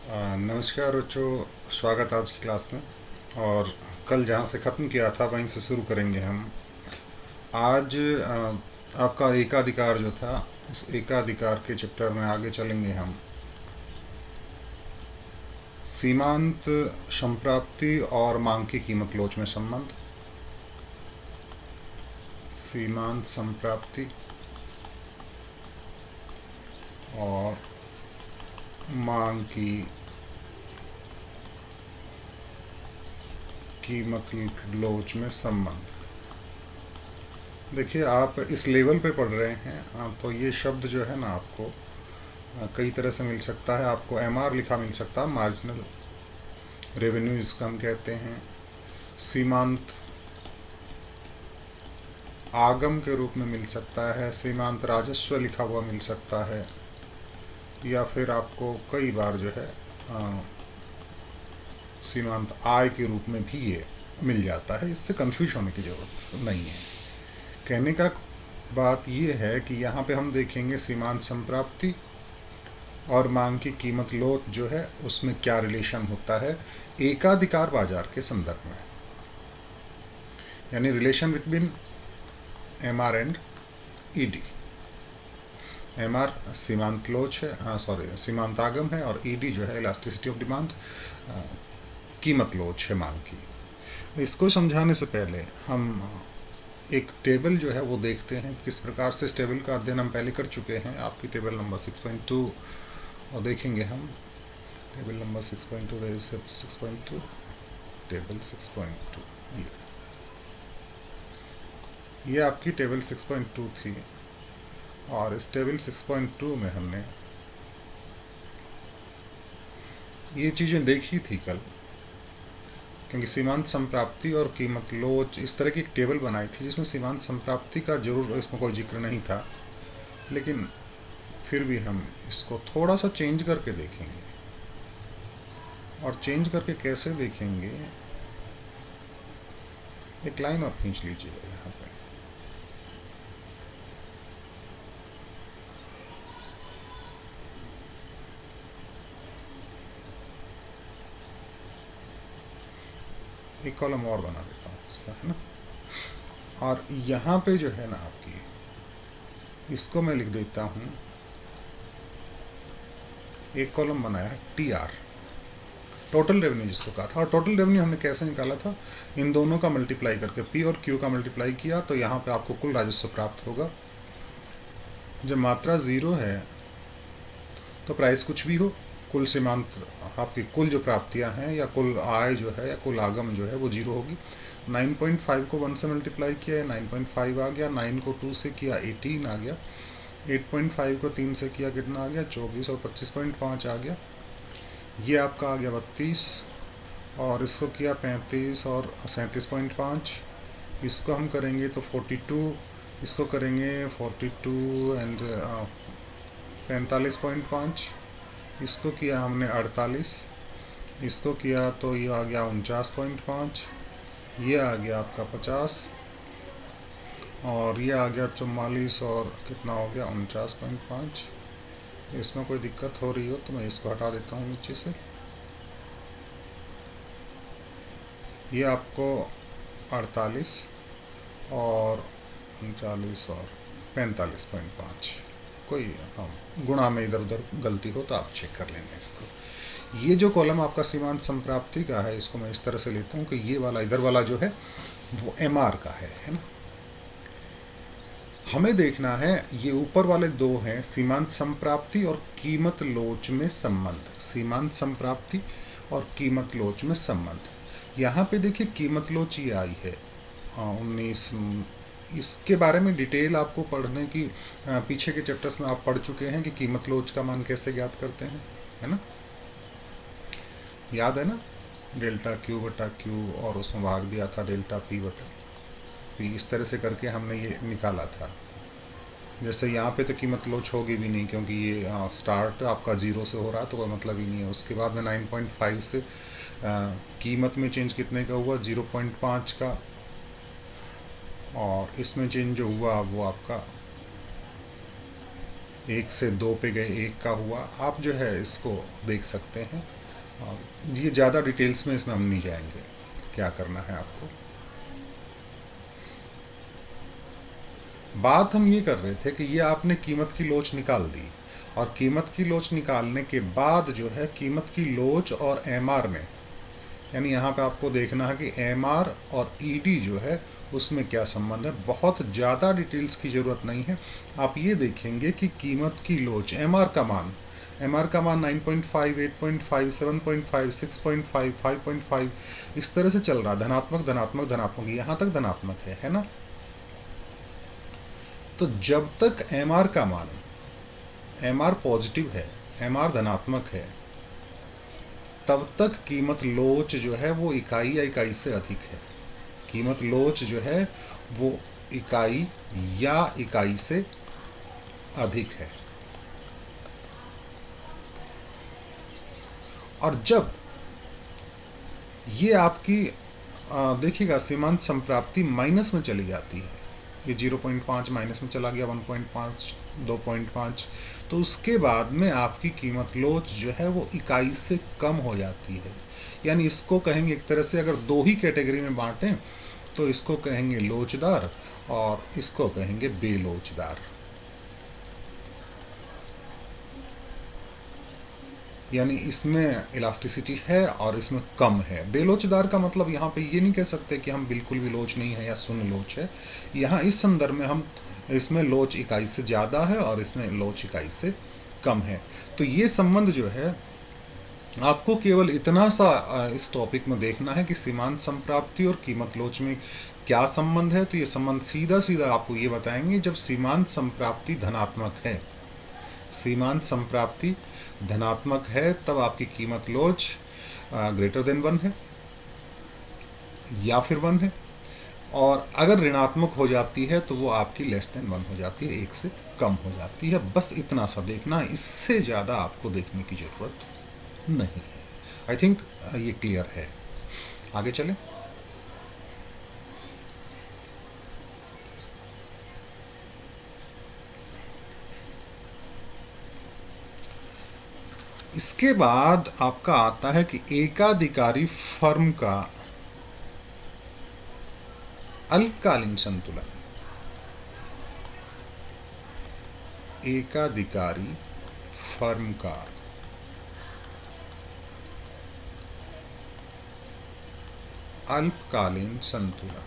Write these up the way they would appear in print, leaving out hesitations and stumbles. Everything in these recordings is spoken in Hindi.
नमस्कार बच्चों, स्वागत है आज की क्लास में। और कल जहाँ से ख़त्म किया था वहीं से शुरू करेंगे हम। आज आपका एकाधिकार जो था, उस एकाधिकार के चैप्टर में आगे चलेंगे हम। सीमांत संप्राप्ति और मांग की कीमत लोच में संबंध। सीमांत संप्राप्ति और मांग की कीमत लोच में संबंध। देखिए, आप इस लेवल पे पढ़ रहे हैं, तो ये शब्द जो है ना आपको कई तरह से मिल सकता है। आपको एमआर लिखा मिल सकता है, मार्जिनल रेवेन्यू इसका हम कहते हैं। सीमांत आगम के रूप में मिल सकता है, सीमांत राजस्व लिखा हुआ मिल सकता है, या फिर आपको कई बार जो है सीमांत आय के रूप में भी ये मिल जाता है। इससे कंफ्यूज होने की ज़रूरत नहीं है। कहने का बात ये है कि यहाँ पे हम देखेंगे सीमांत संप्राप्ति और मांग की कीमत लोच जो है उसमें क्या रिलेशन होता है एकाधिकार बाजार के संदर्भ में, यानी relation between MR and ED. MR सीमांत लोच है, सीमांत आगम है, और ईडी जो है इलास्टिसिटी ऑफ डिमांड, कीमत लोच है मांग की। इसको समझाने से पहले हम एक टेबल जो है वो देखते हैं किस प्रकार से। इस टेबल का अध्ययन हम पहले कर चुके हैं, आपकी टेबल नंबर 6.2, और देखेंगे हम टेबल नंबर 6.2, वेरी 6.2, टेबल 6.2। ये आपकी टेबल 6.2 थी, और इस टेबल 6.2 में हमने ये चीज़ें देखी थी कल, क्योंकि सीमांत संप्राप्ति और कीमत लोच इस तरह की एक टेबल बनाई थी जिसमें सीमांत संप्राप्ति का जरूर इसमें कोई जिक्र नहीं था, लेकिन फिर भी हम इसको थोड़ा सा चेंज करके देखेंगे। और चेंज करके कैसे देखेंगे, एक लाइन और खींच लीजिएगा यहाँ पे। एक कॉलम और बना देता हूँ इसका, है ना। और यहाँ पे जो है ना आपकी, इसको मैं लिख देता हूँ, एक कॉलम बनाया है टी आर, टोटल रेवेन्यू जिसको कहा था। और टोटल रेवेन्यू हमने कैसे निकाला था, इन दोनों का मल्टीप्लाई करके, पी और क्यू का मल्टीप्लाई किया, तो यहाँ पे आपको कुल राजस्व प्राप्त होगा। जब मात्रा ज़ीरो है तो प्राइस कुछ भी हो, कुल सीमांत आपकी कुल जो प्राप्तियां हैं या कुल आय जो है या कुल आगम जो है वो जीरो होगी। 9.5 को 1 से मल्टीप्लाई किया, 9.5 आ गया, 9 को 2 से किया 18 आ गया, 8.5 को 3 से किया कितना आ गया 24, और 25.5 आ गया, ये आपका आ गया 32, और इसको किया 35 और 37.5, इसको हम करेंगे तो 42, इसको करेंगे 42 एंड 45.5, इसको किया हमने 48, इसको किया तो ये आ गया 49.5, ये आ गया आपका 50, और ये आ गया 44, और कितना हो गया 49.5। इसमें कोई दिक्कत हो रही हो तो मैं इसको हटा देता हूँ नीचे से। ये आपको 48 और 39 और 45.5, कोई गुणा में इधर उधर गलती हो तो आप चेक कर लेंगे इसको। ये जो कॉलम आपका सीमांत संप्राप्ति का है, इसको मैं इस तरह से लेता हूँ कि ये वाला इधर वाला जो है वो एमआर का है ना। हमें देखना है ये ऊपर वाले दो हैं, सीमांत संप्राप्ति और कीमत लोच में संबंध। सीमांत संप्राप्ति और कीमत लोच में संबंध। यहाँ पे देखिए कीमत लोच ये आई है 19, इसके बारे में डिटेल आपको पढ़ने की पीछे के चैप्टर्स में आप पढ़ चुके हैं कि कीमत लोच का मान कैसे ज्ञात करते हैं, है ना, याद है ना। डेल्टा क्यू बटा क्यू, और उसमें भाग दिया था डेल्टा पी बटा पी, इस तरह से करके हमने ये निकाला था। जैसे यहाँ पे तो कीमत लोच होगी भी नहीं, क्योंकि ये स्टार्ट आपका ज़ीरो से हो रहा है तो कोई मतलब ही नहीं है। उसके बाद में 9.5 से कीमत में चेंज कितने का हुआ 0.5 का, और इसमें चेंज जो हुआ वो आपका 1 से 2 पे गए 1 का हुआ, आप जो है इसको देख सकते हैं। ये ज़्यादा डिटेल्स में इसमें हम नहीं जाएंगे। क्या करना है आपको, बात हम ये कर रहे थे कि ये आपने कीमत की लोच निकाल दी, और कीमत की लोच निकालने के बाद जो है कीमत की लोच और एमआर में, यानी यहाँ पे आपको देखना है कि एमआर और ईडी जो है उसमें क्या संबंध है। बहुत ज़्यादा डिटेल्स की ज़रूरत नहीं है, आप ये देखेंगे कि कीमत की लोच एमआर का मान 9.5, 8.5, 7.5, 6.5, 5.5 इस तरह से चल रहा, धनात्मक धनात्मक धनात्मक, यहाँ तक धनात्मक है ना। तो जब तक एमआर का मान, एमआर पॉजिटिव है, एमआर धनात्मक है, तब तक कीमत लोच जो है वो इकाई या इकाई से अधिक है। कीमत लोच जो है वो इकाई या इकाई से अधिक है। और जब ये आपकी देखिएगा सीमांत संप्राप्ति माइनस में चली जाती है, ये 0.5 माइनस में चला गया, 1.5, 2.5, तो उसके बाद में आपकी कीमत लोच जो है वो इकाई से कम हो जाती है। यानी इसको कहेंगे एक तरह से, अगर दो ही कैटेगरी में बांटें तो इसको कहेंगे लोचदार और इसको कहेंगे बेलोचदार। यानी इसमें इलास्टिसिटी है और इसमें कम है। बेलोचदार का मतलब यहाँ पे ये नहीं कह सकते कि हम बिल्कुल भी लोच नहीं है या शून्य लोच है। यहाँ इस संदर्भ में हम इसमें लोच इकाई से ज़्यादा है और इसमें लोच इकाई से कम है। तो ये संबंध जो है आपको केवल इतना सा इस टॉपिक में देखना है कि सीमांत संप्राप्ति और कीमत लोच में क्या संबंध है। तो ये संबंध सीधा सीधा आपको ये बताएंगे, जब सीमांत संप्राप्ति धनात्मक है, सीमांत संप्राप्ति धनात्मक है, तब आपकी कीमत लोच ग्रेटर देन 1 है या फिर 1 है, और अगर ऋणात्मक हो जाती है तो वो आपकी लेस देन 1 हो जाती है, 1 से कम हो जाती है। बस इतना सा देखना, इससे ज़्यादा आपको देखने की ज़रूरत नहीं है। आई थिंक ये क्लियर है। आगे चलें। इसके बाद आपका आता है कि एकाधिकारी फर्म का अल्पकालीन संतुलन। एकाधिकारी फर्म का अल्पकालीन संतुलन।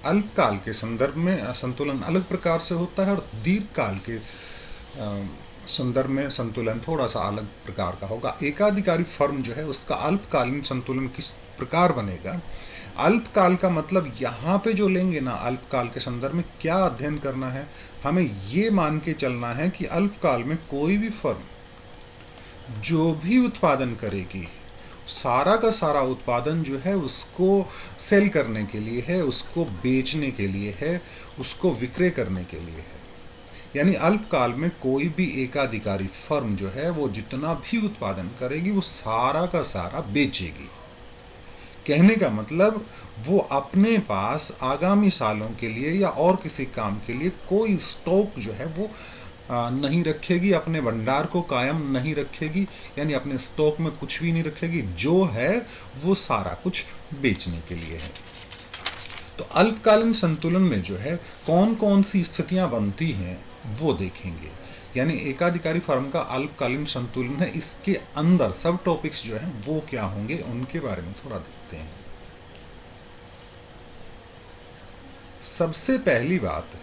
अल्पकाल के संदर्भ में संतुलन अलग प्रकार से होता है और दीर्घकाल के संदर्भ में संतुलन थोड़ा सा अलग प्रकार का होगा। एकाधिकारी फर्म जो है उसका अल्पकालीन संतुलन किस प्रकार बनेगा। अल्पकाल का मतलब यहाँ पे जो लेंगे ना, अल्पकाल के संदर्भ में क्या अध्ययन करना है, हमें ये मान के चलना है कि अल्पकाल में कोई भी फर्म जो भी उत्पादन करेगी, सारा का सारा उत्पादन जो है उसको सेल करने के लिए है, उसको बेचने के लिए है, उसको विक्रय करने के लिए है। यानी अल्पकाल में कोई भी एकाधिकारी फर्म जो है वो जितना भी उत्पादन करेगी वो सारा का सारा बेचेगी। कहने का मतलब वो अपने पास आगामी सालों के लिए या और किसी काम के लिए कोई स्टॉक जो है वो नहीं रखेगी, अपने भंडार को कायम नहीं रखेगी, यानी अपने स्टॉक में कुछ भी नहीं रखेगी, जो है वो सारा कुछ बेचने के लिए है। तो अल्पकालीन संतुलन में जो है कौन कौन सी स्थितियां बनती हैं वो देखेंगे। यानी एकाधिकारी फर्म का अल्पकालीन संतुलन है, इसके अंदर सब टॉपिक्स जो हैं वो क्या होंगे उनके बारे में थोड़ा देखते हैं। सबसे पहली बात,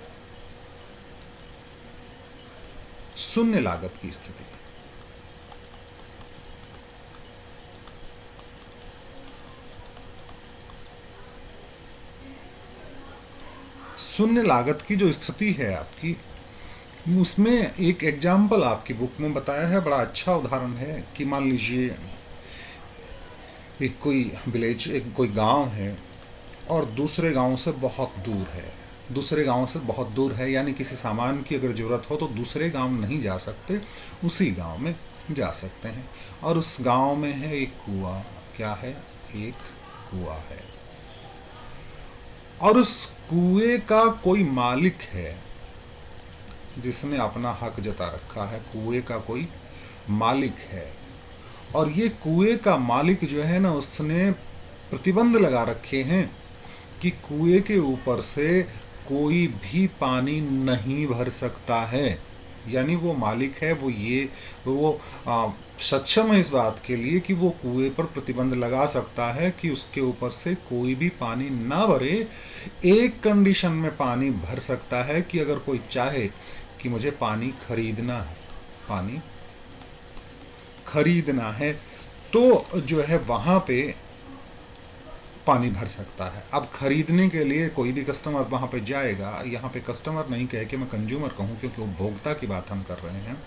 शून्य लागत की स्थिति। शून्य लागत की जो स्थिति है आपकी, उसमें एक एग्जाम्पल आपकी बुक में बताया है, बड़ा अच्छा उदाहरण है कि मान लीजिए एक कोई विलेज, एक कोई गांव है और दूसरे गांव से बहुत दूर है, दूसरे गांव से बहुत दूर है, यानी किसी सामान की अगर ज़रूरत हो तो दूसरे गांव नहीं जा सकते, उसी गांव में जा सकते हैं। और उस गांव में है एक कुआं। क्या है? एक कुआं है। और उस कुएं का कोई मालिक है जिसने अपना हक जता रखा है, कुएं का कोई मालिक है, और ये कुएं का मालिक जो है ना, उसने प्रतिबंध लगा रखे हैं कि कुएं के ऊपर से कोई भी पानी नहीं भर सकता है। यानी वो मालिक है, वो सक्षम है इस बात के लिए कि वो कुएं पर प्रतिबंध लगा सकता है कि उसके ऊपर से कोई भी पानी ना भरे। एक कंडीशन में पानी भर सकता है कि अगर कोई चाहे कि मुझे पानी खरीदना है तो जो है वहां पे पानी भर सकता है। अब खरीदने के लिए कोई भी कस्टमर वहां पे जाएगा, यहाँ पे कस्टमर नहीं कह के मैं कंज्यूमर कहूँ क्योंकि उपभोक्ता की बात हम कर रहे हैं,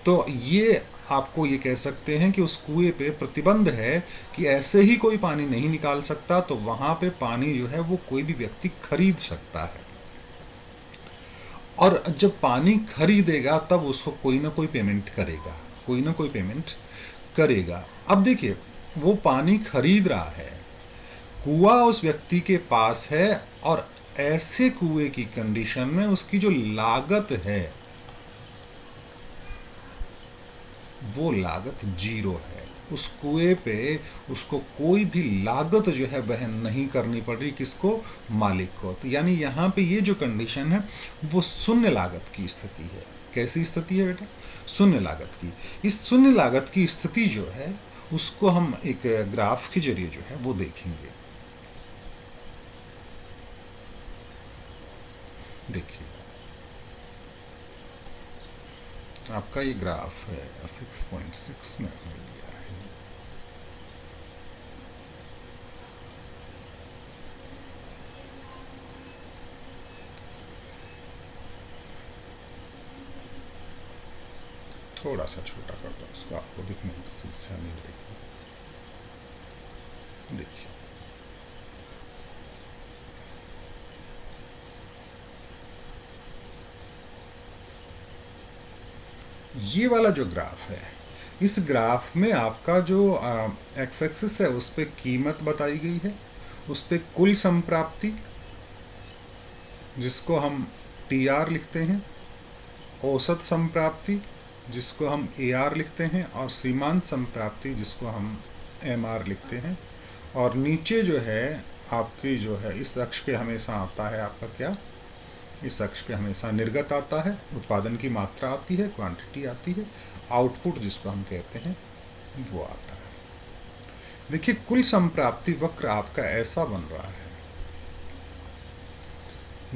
तो ये आपको ये कह सकते हैं कि उस कुएं पे प्रतिबंध है कि ऐसे ही कोई पानी नहीं निकाल सकता, तो वहां पे पानी जो है वो कोई भी व्यक्ति खरीद सकता है। और जब पानी खरीदेगा तब उसको कोई ना कोई पेमेंट करेगा। अब देखिए, वो पानी खरीद रहा है, कुआं उस व्यक्ति के पास है, और ऐसे कुएं की कंडीशन में उसकी जो लागत है वो लागत 0 है। उस कुएं पे उसको कोई भी लागत जो है वहन नहीं करनी पड़ रही, किसको? मालिक को। तो यानी यहाँ पे ये जो कंडीशन है वो शून्य लागत की स्थिति है। कैसी स्थिति है बेटा? शून्य लागत की। इस शून्य लागत की स्थिति जो है उसको हम एक ग्राफ के जरिए जो है वो देखेंगे। देखिए, आपका ये ग्राफ है 6.6 में मिल गया है। थोड़ा सा छोटा कर दो इसको, आपको दिखने में समस्या नहीं रहेगी। देखिए, ये वाला जो ग्राफ है, इस ग्राफ में आपका जो एक्स एक्सिस है उस पर कीमत बताई गई है, उस पर कुल संप्राप्ति जिसको हम TR लिखते हैं, औसत संप्राप्ति जिसको हम AR लिखते हैं, और सीमांत संप्राप्ति जिसको हम MR लिखते हैं। और नीचे जो है आपकी जो है इस अक्ष पे हमेशा आता है आपका क्या? इस अक्ष पे हमेशा निर्गत आता है, उत्पादन की मात्रा आती है, क्वांटिटी आती है, आउटपुट जिसको हम कहते हैं वो आता है। देखिए, कुल संप्राप्ति वक्र आपका ऐसा बन रहा है,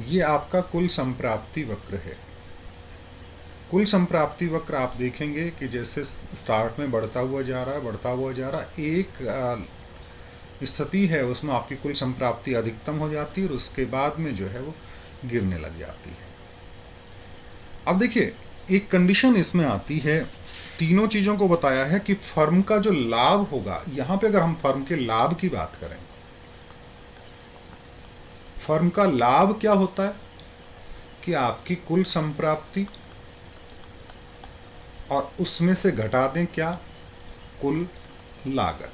ये आपका कुल संप्राप्ति वक्र है। कुल संप्राप्ति वक्र आप देखेंगे कि जैसे स्टार्ट में बढ़ता हुआ जा रहा है, एक स्थिति है उसमें आपकी कुल संप्राप्ति अधिकतम हो जाती है और उसके बाद में जो है वो गिरने लग जाती है। अब देखिए, एक कंडीशन इसमें आती है, तीनों चीज़ों को बताया है कि फर्म का जो लाभ होगा, यहाँ पे अगर हम फर्म के लाभ की बात करें, फर्म का लाभ क्या होता है कि आपकी कुल संप्राप्ति और उसमें से घटा दें क्या? कुल लागत।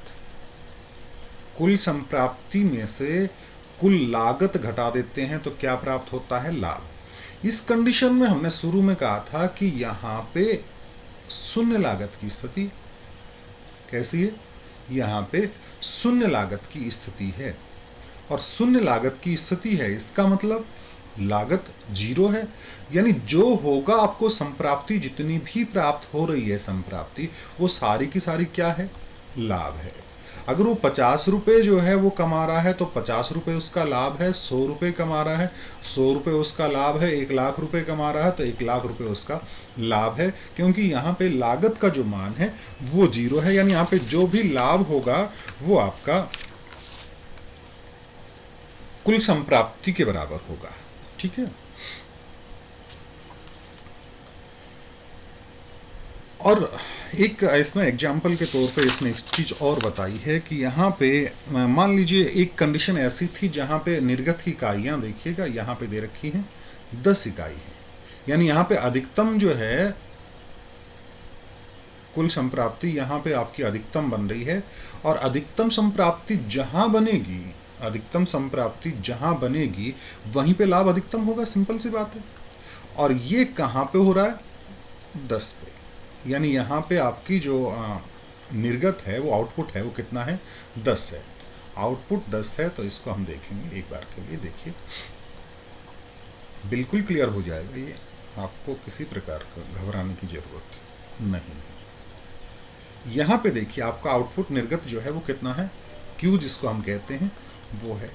कुल संप्राप्ति में से कुल लागत घटा देते हैं तो क्या प्राप्त होता है? लाभ। इस कंडीशन में हमने शुरू में कहा था कि यहाँ पे शून्य लागत की स्थिति कैसी है? यहाँ पे शून्य लागत की स्थिति है, और शून्य लागत की स्थिति है इसका मतलब लागत 0 है। यानी जो होगा आपको संप्राप्ति, जितनी भी प्राप्त हो रही है संप्राप्ति, वो सारी की सारी क्या है? लाभ है। अगर वो 50 रुपये जो है वो कमा रहा है तो 50 रुपये उसका लाभ है, 100 रुपये कमा रहा है 100 रुपये उसका लाभ है, 1 लाख रुपये कमा रहा है तो 1 लाख रुपये उसका लाभ है, क्योंकि यहाँ पे लागत का जो मान है वो 0 है। यानी यहाँ पे जो भी लाभ होगा वो आपका कुल संप्राप्ति के बराबर होगा। ठीक है। और एक इसमें एग्जाम्पल के तौर पे इसने एक चीज़ और बताई है कि यहाँ पे मान लीजिए एक कंडीशन ऐसी थी जहाँ पे निर्गत की इकाइयाँ देखिएगा यहाँ पे दे रखी हैं 10 इकाई है, यानी यहाँ पे अधिकतम जो है कुल संप्राप्ति यहाँ पे आपकी अधिकतम बन रही है, और अधिकतम संप्राप्ति जहाँ बनेगी, अधिकतम संप्राप्ति जहां बनेगी वहीं पे लाभ अधिकतम होगा, सिंपल सी बात है। और ये कहाँ पे हो रहा है? 10 पे। यानी यहाँ पे आपकी जो निर्गत है, वो आउटपुट है, वो कितना है? 10 है। आउटपुट 10 है, तो इसको हम देखेंगे एक बार के लिए। देखिए बिल्कुल क्लियर हो जाएगा ये, आपको किसी प्रकार का घबराने की जरूरत नहीं है। यहाँ पे देखिए आपका आउटपुट निर्गत जो है वो कितना है? Q जिसको हम कहते हैं वो है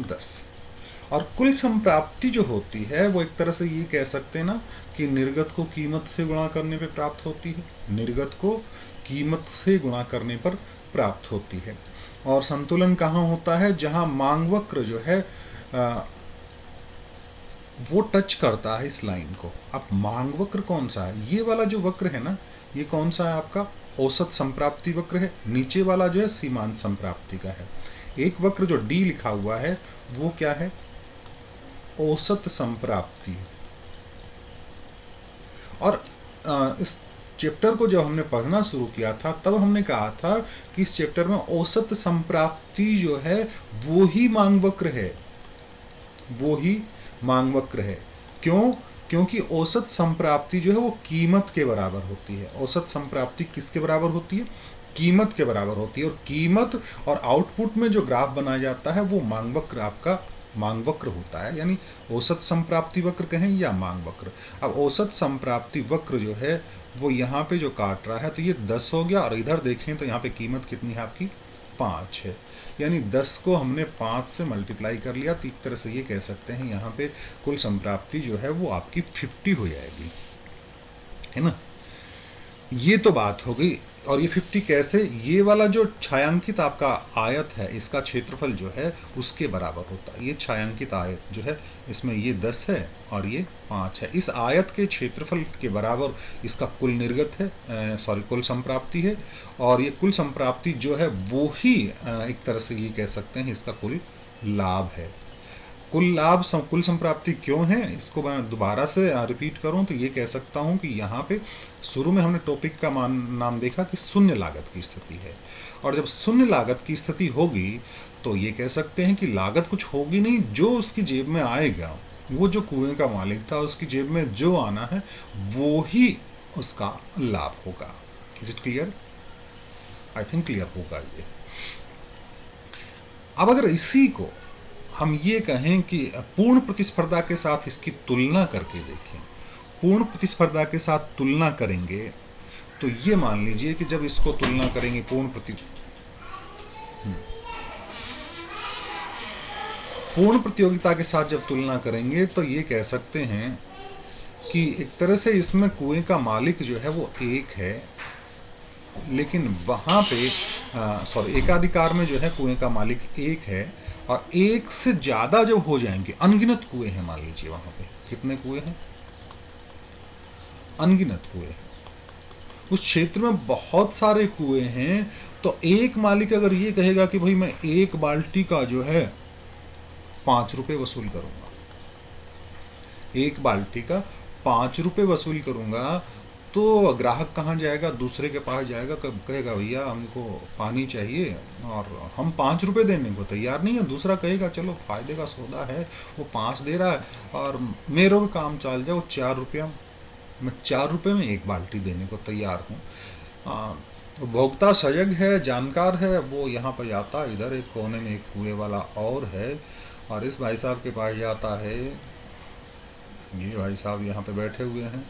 10। और कुल संप्राप्ति जो होती है वो एक तरह से ये कह सकते हैं ना कि निर्गत को कीमत से गुणा करने पे प्राप्त होती है। निर्गत को कीमत से गुणा करने पर प्राप्त होती है। और संतुलन कहाँ होता है? जहाँ मांग वक्र जो है वो टच करता है इस लाइन को। अब मांग वक्र कौन सा है? ये वाला जो वक्र है ना, ये कौन सा है आपका? औसत संप्राप्ति वक्र है। नीचे वाला जो है सीमांत संप्राप्ति का है। एक वक्र जो डी लिखा हुआ है वो क्या है? औसत संप्राप्ति। और इस चैप्टर को जब हमने पढ़ना शुरू किया था तब हमने कहा था कि इस चैप्टर में औसत संप्राप्ति जो है वो ही मांग वक्र है, वो ही मांग वक्र है। क्यों? क्योंकि औसत संप्राप्ति जो है वो कीमत के बराबर होती है। औसत संप्राप्ति किसके बराबर होती है? कीमत के बराबर होती है। और कीमत और आउटपुट में जो ग्राफ बनाया जाता है वो मांग वक्र आपका मांग वक्र होता है। यानी औसत संप्राप्ति वक्र कहें या मांग वक्र। अब औसत संप्राप्ति वक्र जो है वो यहाँ पे जो काट रहा है तो ये 10 हो गया, और इधर देखें तो यहाँ पे कीमत कितनी है आपकी? 5 है। यानी 10 को हमने 5 से मल्टीप्लाई कर लिया, तो एक तरह से ये कह सकते हैं यहाँ पे कुल संप्राप्ति जो है वो आपकी 50 हो जाएगी, है ना। ये तो बात हो गई। और ये 50 कैसे? ये वाला जो छायांकित आपका आयत है इसका क्षेत्रफल जो है उसके बराबर होता है। ये छायांकित आयत जो है इसमें ये 10 है और ये 5 है। इस आयत के क्षेत्रफल के बराबर इसका कुल निर्गत है, कुल संप्राप्ति है। और ये कुल संप्राप्ति जो है वो ही एक तरह से ये कह सकते हैं इसका कुल लाभ है। कुल लाभ कुल संप्राप्ति क्यों है? इसको मैं दोबारा से रिपीट करूं तो ये कह सकता हूं कि यहाँ पे शुरू में हमने टॉपिक का नाम देखा कि शून्य लागत की स्थिति है। और जब शून्य लागत की स्थिति होगी तो ये कह सकते हैं कि लागत कुछ होगी नहीं, जो उसकी जेब में आएगा, वो जो कुएं का मालिक था उसकी जेब में जो आना है वो ही उसका लाभ होगा। Is it clear? I think clear होगा ये। अब अगर इसी को हम ये कहें कि पूर्ण प्रतिस्पर्धा के साथ इसकी तुलना करके देखें, पूर्ण प्रतिस्पर्धा के साथ तुलना करेंगे तो ये मान लीजिए कि जब इसको तुलना करेंगे पूर्ण प्रतियोगिता के साथ जब तुलना करेंगे तो ये कह सकते हैं कि एक तरह से इसमें कुएं का मालिक जो है वो एक है, लेकिन वहाँ पे एकाधिकार में जो है कुएं का मालिक एक है, और एक से ज़्यादा जब हो जाएंगे, अनगिनत कुएं हैं, मान लीजिए वहाँ पे कितने कुएं हैं? अनगिनत कुएं हैं। उस क्षेत्र में बहुत सारे कुएं हैं, तो एक मालिक अगर ये कहेगा कि भाई मैं एक बाल्टी का जो है 5 रुपये वसूल करूँगा, एक बाल्टी का 5 रुपये वसूल करूँगा, तो ग्राहक कहाँ जाएगा? दूसरे के पास जाएगा, कब कहेगा भैया हमको पानी चाहिए और हम 5 रुपये देने को तैयार नहीं है। दूसरा कहेगा चलो फायदे का सौदा है, वो 5 दे रहा है और मेरे को काम चल जाए, वो 4 रुपया, मैं 4 रुपये में एक बाल्टी देने को तैयार हूँ। उपभोक्ता सजग है, जानकार है, वो यहाँ पर जाता है, इधर एक कोने में एक कुएँ वाला और है, और इस भाई साहब के पास जाता है, ये भाई साहब यहाँ पे बैठे हुए हैं,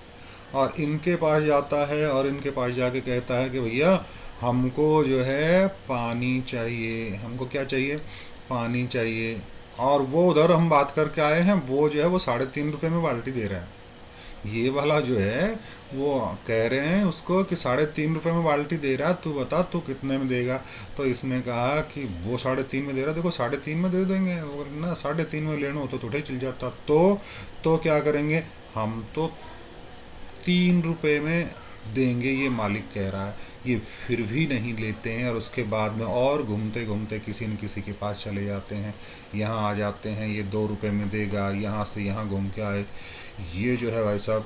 और इनके पास जाता है और इनके पास जाके कहता है कि भैया हमको जो है पानी चाहिए, हमको क्या चाहिए? पानी चाहिए। और वो उधर हम बात करके आए हैं, वो जो है वो 3.5 रुपये में बाल्टी दे रहे हैं। ये वाला जो है वो कह रहे हैं उसको कि 3.5 रुपये में बाल्टी दे रहा है, तू बता तू कितने में देगा? तो इसने कहा कि वो 3.5 में दे रहा है, देखो 3.5 में दे देंगे ना, 3.5 में लेना हो तो थोड़ा चल जाता। तो क्या करेंगे? हम तो 3 रुपये में देंगे, ये मालिक कह रहा है। ये फिर भी नहीं लेते हैं, और उसके बाद में और घूमते घूमते किसी न किसी के पास चले जाते हैं, यहाँ आ जाते हैं, ये 2 रुपये में देगा, यहाँ से यहाँ घूम के आए, ये जो है भाई साहब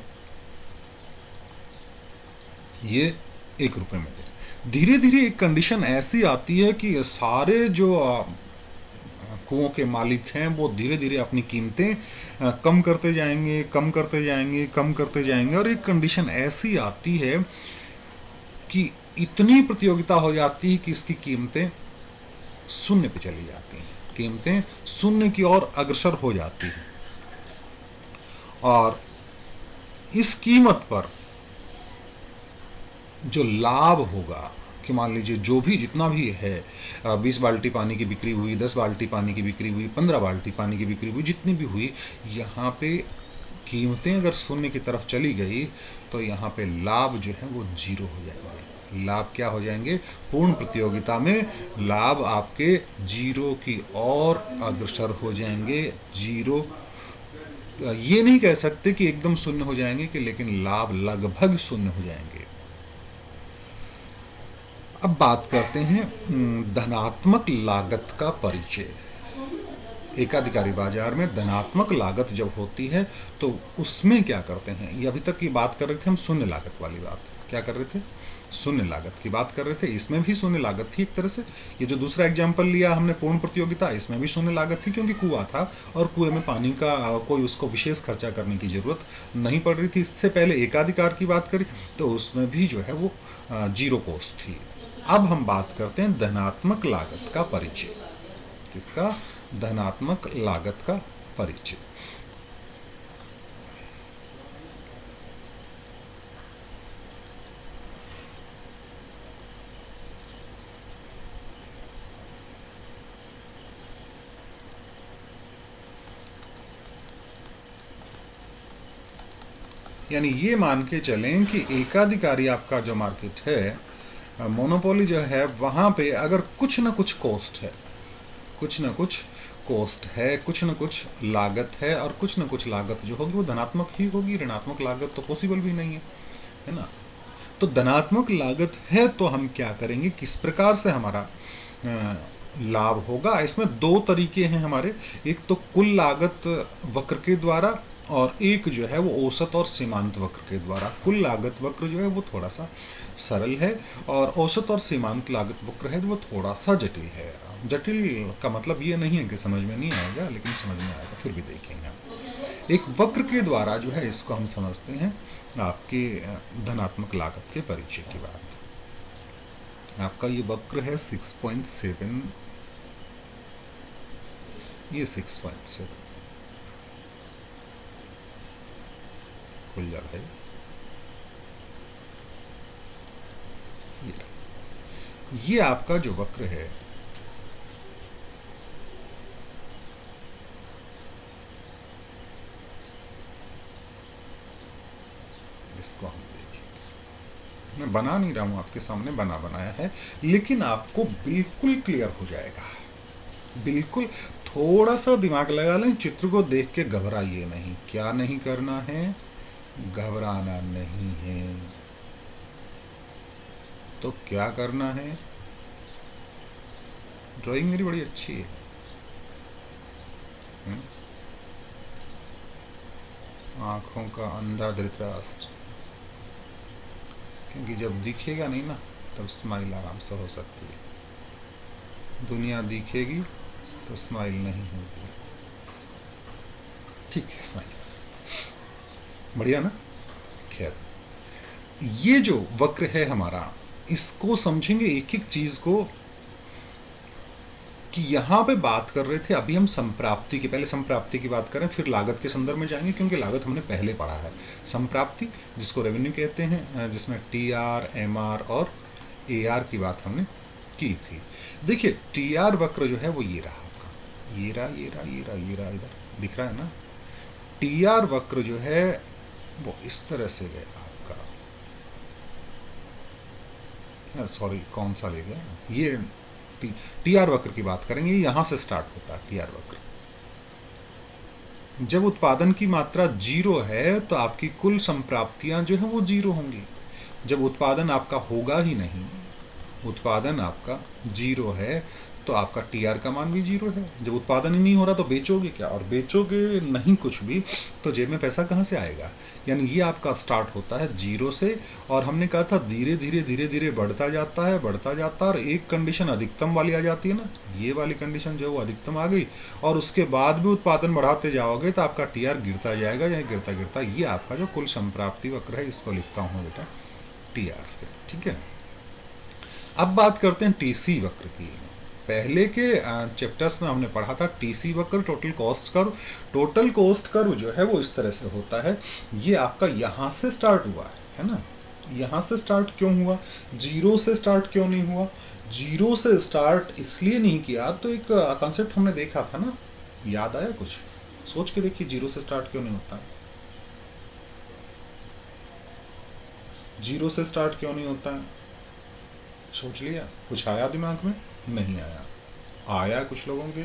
ये 1 रुपये में दे। धीरे धीरे एक कंडीशन ऐसी आती है कि सारे जो कुओं के मालिक हैं वो धीरे धीरे अपनी कीमतें कम करते जाएंगे, कम करते जाएंगे, कम करते जाएंगे, और एक कंडीशन ऐसी आती है कि इतनी प्रतियोगिता हो जाती है कि इसकी कीमतें शून्य पे चली जाती हैं, कीमतें शून्य की ओर अग्रसर हो जाती हैं। और इस कीमत पर जो लाभ होगा कि मान लीजिए जो भी जितना भी है 20 बाल्टी पानी की बिक्री हुई, 10 बाल्टी पानी की बिक्री हुई, 15 बाल्टी पानी की बिक्री हुई, जितनी भी हुई, यहाँ पे कीमतें अगर शून्य की तरफ चली गई तो यहाँ पे लाभ जो है वो जीरो हो जाएंगे। लाभ क्या हो जाएंगे? पूर्ण प्रतियोगिता में लाभ आपके जीरो की ओर अग्रसर हो जाएंगे। जीरो ये नहीं कह सकते कि एकदम शून्य हो जाएंगे कि, लेकिन लाभ लगभग शून्य हो जाएंगे। अब बात करते हैं धनात्मक लागत का परिचय। एकाधिकारी बाजार में धनात्मक लागत जब होती है तो उसमें क्या करते हैं? ये अभी तक की बात कर रहे थे हम शून्य लागत वाली बात। क्या कर रहे थे? शून्य लागत की बात कर रहे थे। इसमें भी शून्य लागत थी एक तरह से। ये जो दूसरा एग्जाम्पल लिया हमने पूर्ण प्रतियोगिता, इसमें भी शून्य लागत थी क्योंकि कुआं था और कुएं में पानी का कोई उसको विशेष खर्चा करने की जरूरत नहीं पड़ रही थी। इससे पहले एकाधिकार की बात करी तो उसमें भी जो है वो जीरो कॉस्ट थी। अब हम बात करते हैं धनात्मक लागत का परिचय। किसका? धनात्मक लागत का परिचय। यानी ये मान के चलें कि एकाधिकारी आपका जो मार्केट है, मोनोपोली जो है, वहां पे अगर कुछ ना कुछ कॉस्ट है, कुछ ना कुछ कॉस्ट है, कुछ न कुछ लागत है, और कुछ न कुछ लागत जो होगी वो धनात्मक ही होगी। ऋणात्मक लागत तो पॉसिबल भी नहीं है ना। तो धनात्मक लागत है तो हम क्या करेंगे, किस प्रकार से हमारा लाभ होगा? इसमें दो तरीके हैं हमारे। एक तो कुल लागत वक्र के द्वारा, और एक जो है वो औसत और सीमांत वक्र के द्वारा। कुल लागत वक्र जो है वो थोड़ा सा सरल है, और औसत और सीमांत लागत वक्र है वो थोड़ा सा जटिल है। जटिल का मतलब ये नहीं है कि समझ में नहीं आएगा, लेकिन समझ में आएगा, फिर भी देखेंगे हम। एक वक्र के द्वारा जो है इसको हम समझते हैं आपके धनात्मक लागत के परिचय की बात। आपका ये वक्र है 6.7, ये 6.7 खुल जाता है। ये आपका जो वक्र है इसको हम देखेंगे। मैं बना नहीं रहा हूं, आपके सामने बनाया है, लेकिन आपको बिल्कुल क्लियर हो जाएगा। बिल्कुल थोड़ा सा दिमाग लगा लें, चित्र को देख के घबराइए नहीं। क्या नहीं करना है? घबराना नहीं है। तो क्या करना है? ड्राइंग मेरी बड़ी अच्छी है। आंखों का अंधा धृतराष्ट्र, क्योंकि जब दिखेगा नहीं ना तब स्माइल आराम से हो सकती है। दुनिया दिखेगी तो स्माइल नहीं होगी। ठीक है, स्माइल बढ़िया ना। खैर, ये जो वक्र है हमारा, इसको समझेंगे एक एक चीज को, कि यहां पे बात कर रहे थे अभी हम संप्राप्ति की। पहले संप्राप्ति की बात करें, फिर लागत के संदर्भ में जाएंगे, क्योंकि लागत हमने पहले पढ़ा है। संप्राप्ति जिसको रेवेन्यू कहते हैं, जिसमें टीआर, एमआर और एआर की बात हमने की थी। देखिए टीआर वक्र जो है वो ये रहा आपका, ये रहा, इधर दिख रहा है ना। टीआर वक्र जो है वो इस तरह से गया आपका, सॉरी कौन सा ले गया, ये टीआर वक्र की बात करेंगे। यहां से स्टार्ट होता है टीआर वक्र। जब उत्पादन की मात्रा जीरो है तो आपकी कुल संप्राप्तियां जो है वो जीरो होंगी। जब उत्पादन आपका होगा ही नहीं, उत्पादन आपका जीरो है, तो आपका टीआर का मान भी जीरो है। जब उत्पादन ही नहीं हो रहा तो बेचोगे क्या, और बेचोगे नहीं कुछ भी तो जेब में पैसा कहाँ से आएगा। यानी ये आपका स्टार्ट होता है जीरो से, और हमने कहा था धीरे धीरे धीरे धीरे बढ़ता जाता है, बढ़ता जाता है, और एक कंडीशन अधिकतम वाली आ जाती है ना, ये वाली कंडीशन जो है वो अधिकतम आ गई, और उसके बाद भी उत्पादन बढ़ाते जाओगे तो आपका टीआर गिरता जाएगा, यानी गिरता गिरता ये आपका जो कुल संप्राप्ति वक्र है, इसको लिखता हूँ बेटा टीआर से। ठीक है, अब बात करते हैं टीसी वक्र की। पहले के चैप्टर्स में हमने पढ़ा था टीसी वक्र, total cost curve. Total cost curve जो है वो इस तरह से होता है, ये आपका यहाँ से स्टार्ट हुआ है ना, यहाँ से स्टार्ट क्यों हुआ, जीरो से स्टार्ट क्यों नहीं हुआ। जीरो से स्टार्ट इसलिए नहीं किया, तो एक कॉन्सेप्ट हमने देखा था ना, याद आया कुछ, सोच के देखिए जीरो से स्टार्ट क्यों नहीं होता, जीरो से स्टार्ट क्यों नहीं होता है, सोच लिया, कुछ आया दिमाग में, नहीं आया, आया कुछ लोगों के।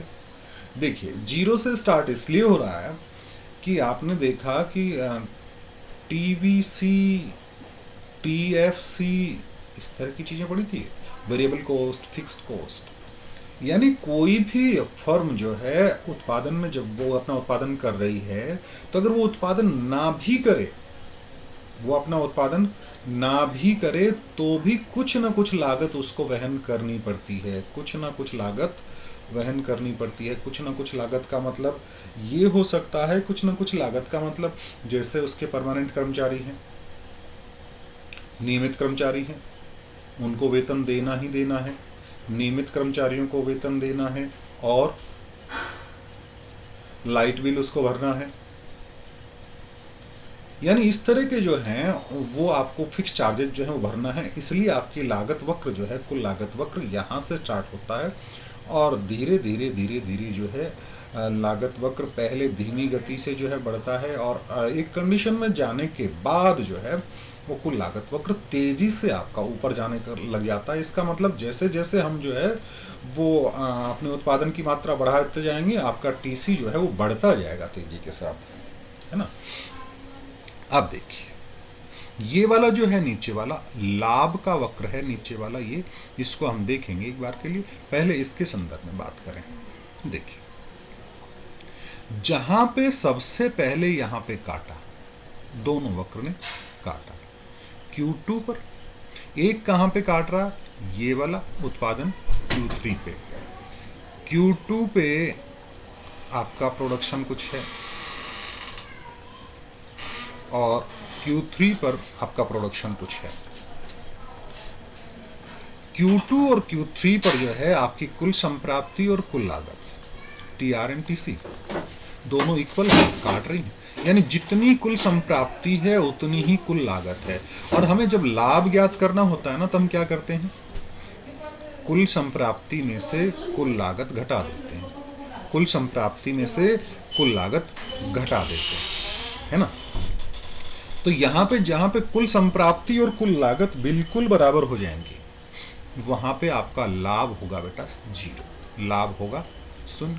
देखिए जीरो से स्टार्ट इसलिए हो रहा है कि आपने देखा कि टीवीसी, टीएफसी, इस तरह की चीजें पड़ी थी, वेरिएबल कॉस्ट, फिक्स्ड कॉस्ट। यानी कोई भी फर्म जो है उत्पादन में जब वो अपना उत्पादन कर रही है, तो अगर वो उत्पादन ना भी करे, वो अपना उत्पादन ना भी करे तो भी कुछ ना कुछ लागत उसको वहन करनी पड़ती है, कुछ ना कुछ लागत वहन करनी पड़ती है। कुछ ना कुछ लागत का मतलब ये हो सकता है, कुछ ना कुछ लागत का मतलब जैसे उसके परमानेंट कर्मचारी हैं, नियमित कर्मचारी हैं, उनको वेतन देना ही देना है, नियमित कर्मचारियों को वेतन देना है, और लाइट बिल उसको भरना है। यानी इस तरह के जो हैं वो आपको फिक्स चार्जेस जो है वो भरना है, इसलिए आपकी लागत वक्र जो है, कुल लागत वक्र यहाँ से स्टार्ट होता है, और धीरे धीरे धीरे धीरे जो है लागत वक्र पहले धीमी गति से जो है बढ़ता है, और एक कंडीशन में जाने के बाद जो है वो कुल लागत वक्र तेजी से आपका ऊपर जाने कर लग जाता है। इसका मतलब जैसे जैसे हम जो है वो अपने उत्पादन की मात्रा बढ़ाते जाएंगे, आपका टीसी जो है वो बढ़ता जाएगा तेजी के साथ, है ना। अब देखिए ये वाला जो है नीचे वाला लाभ का वक्र है, नीचे वाला ये, इसको हम देखेंगे एक बार के लिए। पहले इसके संदर्भ में बात करें। देखिए जहां पे सबसे पहले यहां पे काटा, दोनों वक्र ने काटा Q2 पर, एक कहां पे काट रहा, ये वाला उत्पादन Q3 पे। Q2 पे आपका प्रोडक्शन कुछ है, और Q3 पर आपका प्रोडक्शन कुछ है। Q2 और Q3 पर जो है आपकी कुल संप्राप्ति और कुल लागत, TR एंड TC दोनों इक्वल काट रही हैं, यानी जितनी कुल संप्राप्ति है उतनी ही कुल लागत है। और हमें जब लाभ ज्ञात करना होता है ना, तो हम क्या करते हैं, कुल संप्राप्ति में से कुल लागत घटा देते हैं, कुल संप्राप्ति में से कुल लागत घटा देते हैं, है ना। तो यहाँ पे जहाँ पे कुल संप्राप्ति और कुल लागत बिल्कुल बराबर हो जाएंगी, वहाँ पे आपका लाभ होगा बेटा जीरो, लाभ होगा शून्य।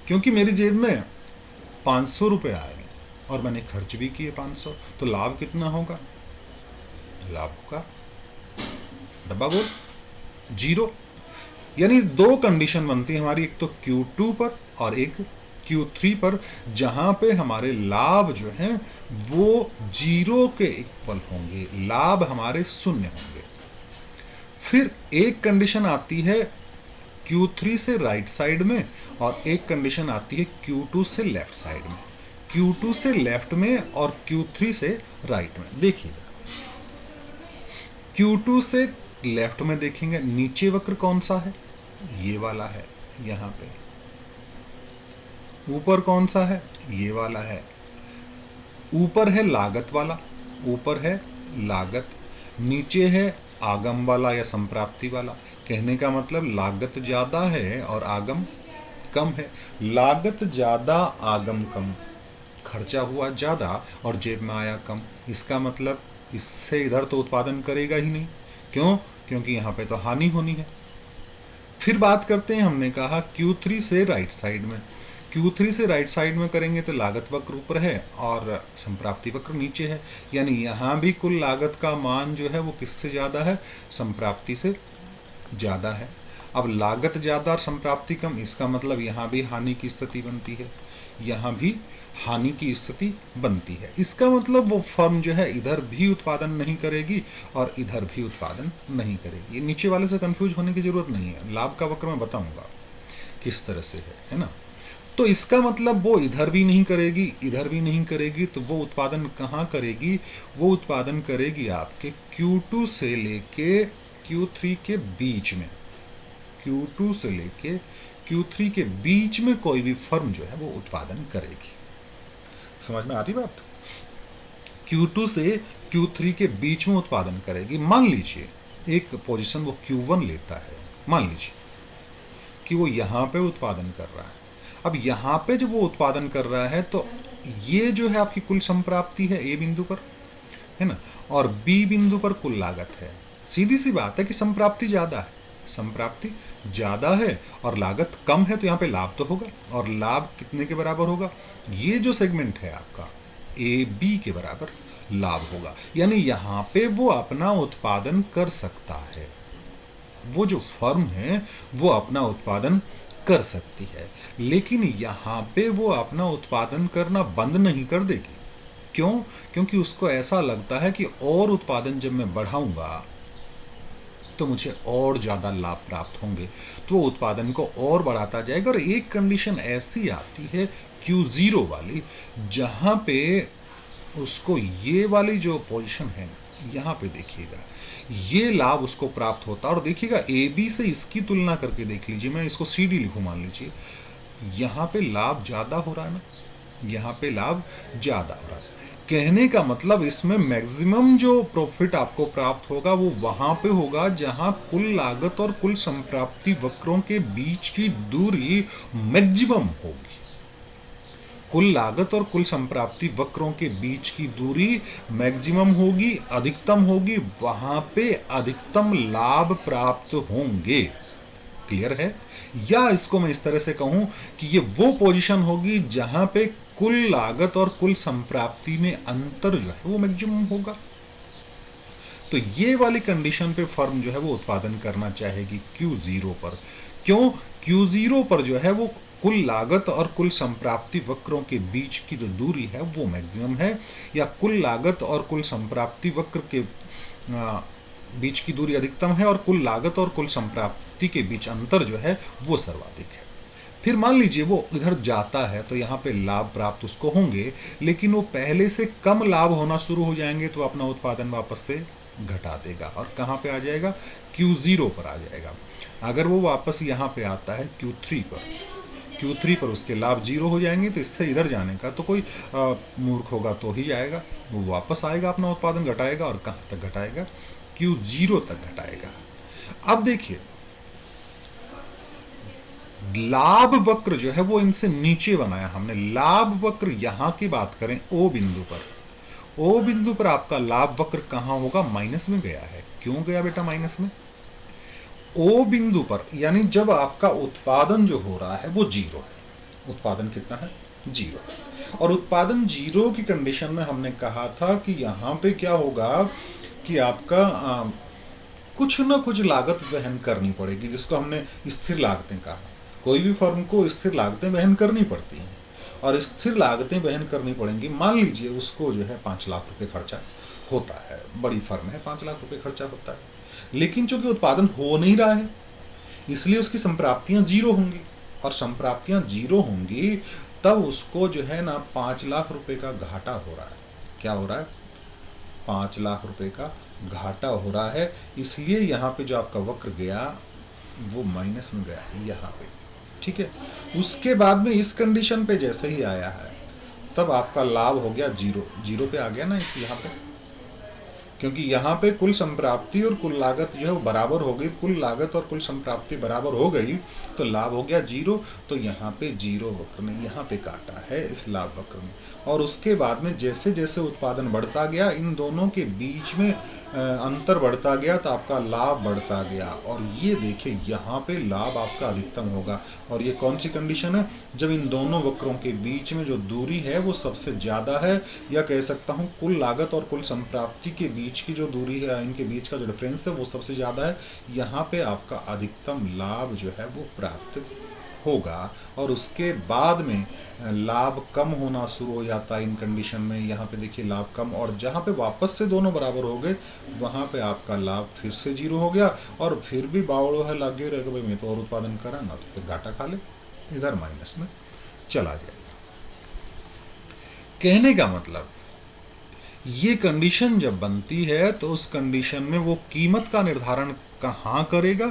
क्योंकि मेरी जेब में 500 रुपये आए और मैंने खर्च भी किए 500, तो लाभ कितना होगा, लाभ होगा डब्बा गोल जीरो। यानी दो कंडीशन बनती है हमारी, एक तो Q2 पर और एक Q3 पर, जहां पे हमारे लाभ जो हैं वो जीरो के इक्वल होंगे, लाभ हमारे शून्य होंगे। फिर एक कंडीशन आती है Q3 से राइट साइड में, और एक कंडीशन आती है Q2 से लेफ्ट साइड में, Q2 से लेफ्ट में और Q3 से राइट में। देखिएगा Q2 से लेफ्ट में देखेंगे, नीचे वक्र कौन सा है, ये वाला है यहां पे, ऊपर कौन सा है, ये वाला है, ऊपर है लागत वाला, ऊपर है लागत, नीचे है आगम वाला या संप्राप्ति वाला। कहने का मतलब लागत ज्यादा है और आगम कम है, लागत ज्यादा आगम कम, खर्चा हुआ ज्यादा और जेब में आया कम। इसका मतलब इससे इधर तो उत्पादन करेगा ही नहीं, क्यों, क्योंकि यहाँ पे तो हानि होनी है। फिर बात करते हैं, हमने कहा Q3 से राइट साइड में, Q3 से राइट साइड में करेंगे तो लागत वक्र ऊपर है और संप्राप्ति वक्र नीचे है, यानी यहाँ भी कुल लागत का मान जो है वो किससे ज़्यादा है, संप्राप्ति से ज़्यादा है। अब लागत ज़्यादा और संप्राप्ति कम, इसका मतलब यहाँ भी हानि की स्थिति बनती है, यहाँ भी हानि की स्थिति बनती है। इसका मतलब वो फर्म जो है इधर भी उत्पादन नहीं करेगी और इधर भी उत्पादन नहीं करेगी। नीचे वाले से कंफ्यूज होने की जरूरत नहीं है, लाभ का वक्र मैं बताऊंगा किस तरह से है ना। तो इसका मतलब वो इधर भी नहीं करेगी, इधर भी नहीं करेगी, तो वो उत्पादन कहाँ करेगी? वो उत्पादन करेगी आपके Q2 से लेके Q3 के बीच में, Q2 से लेके Q3 के बीच में कोई भी फर्म जो है वो उत्पादन करेगी। समझ में आ रही बात? Q2 से Q3 के बीच में उत्पादन करेगी। मान लीजिए एक पोजीशन वो Q1 लेता है, मान लीजिए कि वो यहाँ पे उत्पादन कर रहा है। अब यहाँ पे जब वो उत्पादन कर रहा है तो ये जो है आपकी कुल संप्राप्ति है A बिंदु पर, है ना, और B बिंदु पर कुल लागत है। सीधी सी बात है कि संप्राप्ति ज्यादा है, संप्राप्ति ज्यादा है और लागत कम है, तो यहाँ पे लाभ तो होगा, और लाभ कितने के बराबर होगा? ये जो सेगमेंट है आपका AB के बराबर लाभ होगा। यानी यहाँ पे वो अपना उत्पादन कर सकता है, वो जो फर्म है वो अपना उत्पादन कर सकती है, लेकिन यहाँ पे वो अपना उत्पादन करना बंद नहीं कर देगी। क्यों? क्योंकि उसको ऐसा लगता है कि और उत्पादन जब मैं बढ़ाऊंगा तो मुझे और ज़्यादा लाभ प्राप्त होंगे, तो वो उत्पादन को और बढ़ाता जाएगा। और एक कंडीशन ऐसी आती है Q0 वाली, जहाँ पे उसको ये वाली जो पोजीशन है यहाँ पे देखिएगा, ये लाभ उसको प्राप्त होता है। और देखिएगा AB से इसकी तुलना करके देख लीजिए, मैं इसको CD लिखूं, मान लीजिए यहाँ पे लाभ ज़्यादा हो रहा है ना, यहाँ पे लाभ ज़्यादा हो रहा है। कहने का मतलब इसमें मैक्सिमम जो प्रॉफिट आपको प्राप्त होगा वो वहां पे होगा जहां कुल लागत और कुल संप्राप्ति वक्रों के बीच की दूरी मैक्सिमम होगी। कुल लागत और कुल संप्राप्ति वक्रों के बीच की दूरी मैक्सिमम होगी, अधिकतम होगी, वहां पे अधिकतम लाभ प्राप्त होंगे। क्लियर है? या इसको मैं इस तरह से कहूं कि ये वो पोजीशन होगी जहां पे कुल लागत और कुल संप्राप्ति में अंतर जो है वो मैक्सिमम होगा। तो ये वाली कंडीशन पे फर्म जो है वो उत्पादन करना चाहेगी Q0 पर। क्यों? Q0 पर जो है वो कुल लागत और कुल संप्राप्ति वक्रों के बीच की जो दूरी है वो मैक्सिमम है, या कुल लागत और कुल संप्राप्ति वक्र के बीच की दूरी अधिकतम है और कुल लागत और कुल संप्राप्ति के बीच अंतर जो है वो सर्वाधिक है। फिर मान लीजिए वो इधर जाता है तो यहाँ पे लाभ प्राप्त उसको होंगे, लेकिन वो पहले से कम लाभ होना शुरू हो जाएंगे तो अपना उत्पादन वापस से घटा देगा और कहाँ पे आ जाएगा? Q0 पर आ जाएगा। अगर वो वापस यहाँ पे आता है Q3 पर उसके लाभ 0 हो जाएंगे, तो इससे इधर जाने का तो कोई मूर्ख होगा तो ही जाएगा, वो वापस आएगा, अपना उत्पादन घटाएगा और कहाँ तक घटाएगा? Q0 तक घटाएगा। अब देखिए लाभ वक्र जो है वो इनसे नीचे बनाया हमने। लाभ वक्र यहां की बात करें O बिंदु पर, O बिंदु पर आपका लाभ वक्र कहां होगा? माइनस में गया है। क्यों गया बेटा माइनस में? O बिंदु पर, यानी जब आपका उत्पादन जो हो रहा है वो 0 है। उत्पादन कितना है? 0। और उत्पादन 0 की कंडीशन में हमने कहा था कि यहां पे क्या होगा कि आपका कुछ ना कुछ लागत वहन करनी पड़ेगी, जिसको हमने स्थिर लागतें कहा। कोई भी फर्म को स्थिर लागतें वहन करनी पड़ती हैं, और स्थिर लागतें वहन करनी पड़ेंगी। मान लीजिए उसको जो है 5 लाख रुपए खर्चा होता है, बड़ी फर्म है, 5 लाख रुपए खर्चा होता है, लेकिन चूंकि उत्पादन हो नहीं रहा है इसलिए उसकी संप्राप्तियां 0 होंगी, और संप्राप्तियां 0 होंगी तब उसको जो है ना 5 लाख रुपए का घाटा हो रहा है। क्या हो रहा है? 5 लाख रुपए का घाटा हो रहा है, इसलिए यहाँ पे जो आपका वक्र गया वो माइनस में गया है यहाँ पे। ठीक है, उसके बाद में इस कंडीशन पे जैसे ही आया है तब आपका लाभ हो गया 0 पे आ गया ना इस यहाँ पे, क्योंकि यहाँ पे कुल संप्राप्ति और कुल लागत जो है वो बराबर हो गई। कुल लागत और कुल संप्राप्ति बराबर हो गई तो लाभ हो गया 0। तो यहाँ पे 0 वक्र ने यहाँ पे काटा है इस लाभ वक्र में। और उसके बाद में जैसे जैसे उत्पादन बढ़ता गया इन दोनों के बीच में अंतर बढ़ता गया तो आपका लाभ बढ़ता गया। और ये देखिए यहाँ पे लाभ आपका अधिकतम होगा। और ये कौन सी कंडीशन है? जब इन दोनों वक्रों के बीच में जो दूरी है वो सबसे ज़्यादा है, या कह सकता हूँ कुल लागत और कुल संप्राप्ति के बीच की जो दूरी है, इनके बीच का जो डिफरेंस है वो सबसे ज़्यादा है। यहाँ पे आपका अधिकतम लाभ जो है वो प्राप्त होगा। और उसके बाद में लाभ कम होना शुरू हो जाता है इन कंडीशन में। यहाँ पे देखिए लाभ कम, और जहाँ पे वापस से दोनों बराबर हो गए वहाँ पे आपका लाभ फिर से जीरो हो गया। और फिर भी बावड़ो है लागे रहेगा भाई मैं तो और उत्पादन करा ना, तो फिर घाटा खा ले, इधर माइनस में चला जाएगा। कहने का मतलब ये कंडीशन जब बनती है तो उस कंडीशन में वो कीमत का निर्धारण कहाँ करेगा?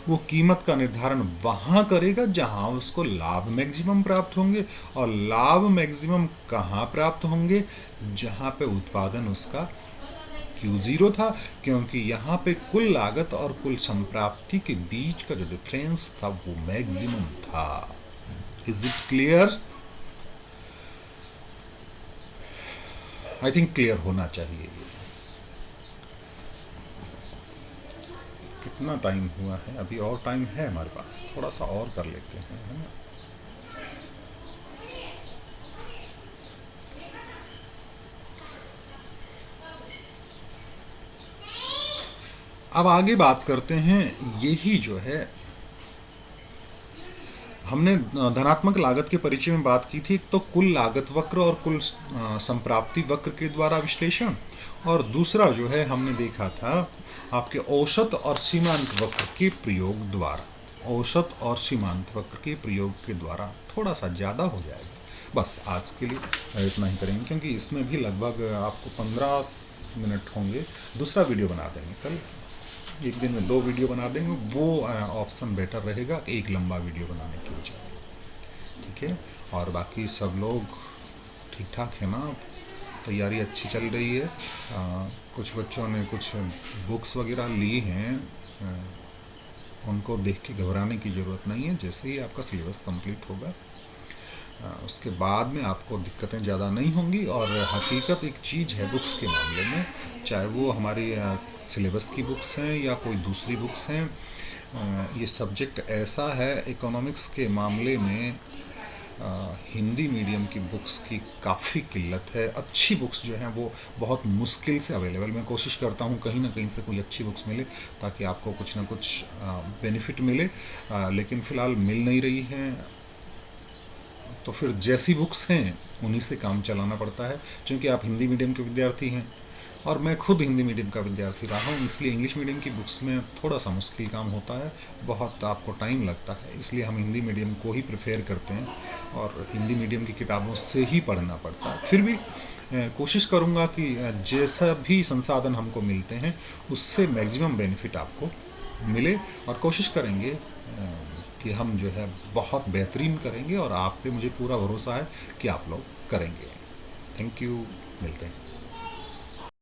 वो कीमत का निर्धारण वहाँ करेगा जहाँ उसको लाभ मैक्सिमम प्राप्त होंगे। और लाभ मैक्सिमम कहाँ प्राप्त होंगे? जहाँ पे उत्पादन उसका Q0 था, क्योंकि यहाँ पे कुल लागत और कुल संप्राप्ति के बीच का जो डिफरेंस था वो मैक्सिमम था। Is it clear? I think clear होना चाहिए। कितना टाइम हुआ है? अभी और टाइम है हमारे पास, थोड़ा सा और कर लेते हैं, है ना? अब आगे बात करते हैं। यही जो है हमने धनात्मक लागत के परिचय में बात की थी, तो कुल लागत वक्र और कुल संप्राप्ति वक्र के द्वारा विश्लेषण, और दूसरा जो है हमने देखा था आपके औसत और सीमांत वक्र के प्रयोग द्वारा। औसत और सीमांत वक्र के प्रयोग के द्वारा थोड़ा सा ज़्यादा हो जाएगा। बस आज के लिए इतना ही करेंगे, क्योंकि इसमें भी लगभग आपको 15 मिनट होंगे। दूसरा वीडियो बना देंगे कल, एक दिन में 2 वीडियो बना देंगे, वो ऑप्शन बेटर रहेगा एक लंबा वीडियो बनाने के बजाय। ठीक है? और बाकी सब लोग ठीक ठाक है ना? तैयारी अच्छी चल रही है? कुछ बच्चों ने कुछ बुक्स वगैरह ली हैं, उनको देख के घबराने की ज़रूरत नहीं है। जैसे ही आपका सिलेबस कंप्लीट होगा उसके बाद में आपको दिक्कतें ज़्यादा नहीं होंगी। और हकीकत एक चीज़ है बुक्स के मामले में, चाहे वो हमारी सिलेबस की बुक्स हैं या कोई दूसरी बुक्स हैं, ये सब्जेक्ट ऐसा है इकोनॉमिक्स के मामले में हिंदी मीडियम की बुक्स की काफ़ी किल्लत है। अच्छी बुक्स जो हैं वो बहुत मुश्किल से अवेलेबल। मैं कोशिश करता हूँ कहीं ना कहीं से कोई अच्छी बुक्स मिले ताकि आपको कुछ ना कुछ बेनिफिट मिले, लेकिन फ़िलहाल मिल नहीं रही हैं। तो फिर जैसी बुक्स हैं उन्हीं से काम चलाना पड़ता है। क्योंकि आप हिंदी मीडियम के विद्यार्थी हैं और मैं खुद हिंदी मीडियम का विद्यार्थी रहा हूँ, इसलिए इंग्लिश मीडियम की बुक्स में थोड़ा सा मुश्किल काम होता है, बहुत आपको टाइम लगता है। इसलिए हम हिंदी मीडियम को ही प्रेफर करते हैं और हिंदी मीडियम की किताबों से ही पढ़ना पड़ता है। फिर भी कोशिश करूँगा कि जैसा भी संसाधन हमको मिलते हैं उससे मैक्सिमम बेनिफिट आपको मिले, और कोशिश करेंगे कि हम जो है बहुत बेहतरीन करेंगे, और आप पे मुझे पूरा भरोसा है कि आप लोग करेंगे। थैंक यू, मिलते हैं।